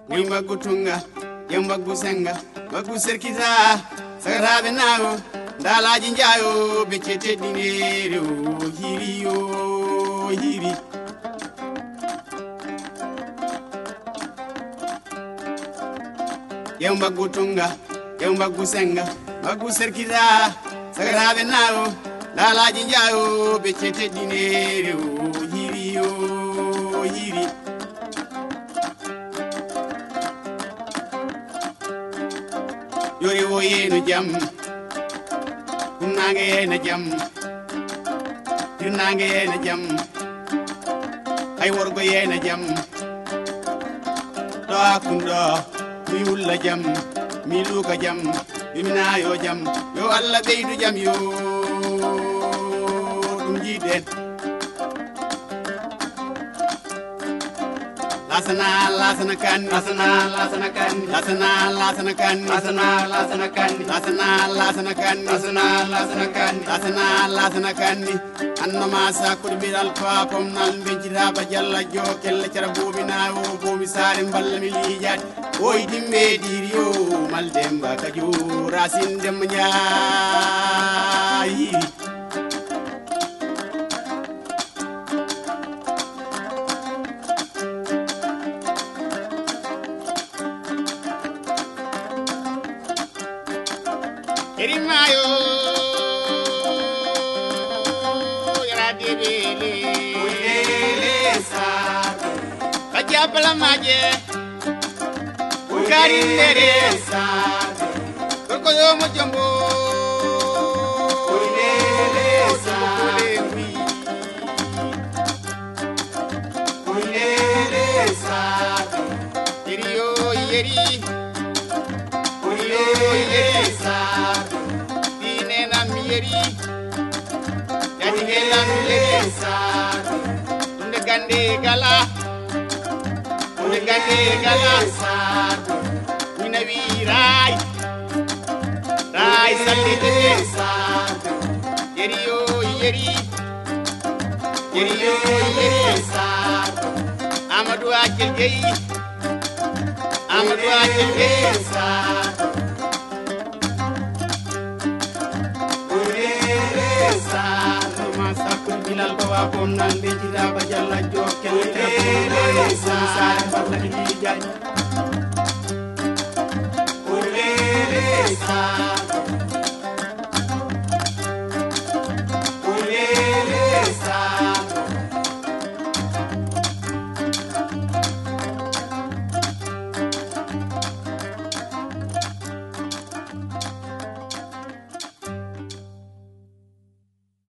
Yamba gutunga, yamba gusenga, bagu serkiza, sagarabe nayo, dalaji njayo, becete dinero, hiriyo, hiri. Yamba gutunga, yamba gusenga, bagu serkiza, sagarabe nayo, dalaji njayo, becete dinero, hiriyo, hiri. Yori wo yenu jam kunange yena jam yunange yena jam ay worgo yena jam do akundo mi wulla jam mi luka jam yumina yo jam yo alla beydu jam yo dum jiden lasana kan lasana kan anno masa kurbi alfa kom nan benjira ba jalla jo kella cara bobina o bomi sare ballami lijat oy dimbe diriyo maldemba kaju rasin dem nyaay Erimayo yara debele uilele sabe kajabala maje ukari ndere sabe kokoyo mojombo uilele sabe uilele sabe yeriyo yeri uilele sabe yeri yani gela lesa tunde gande gala sa mina wi rai salli lesa yeri yo yeri sa Amadou Akil Gueye sa bilal bawa kom nan benjira ba jalla jo kelle sa sare balla di jaay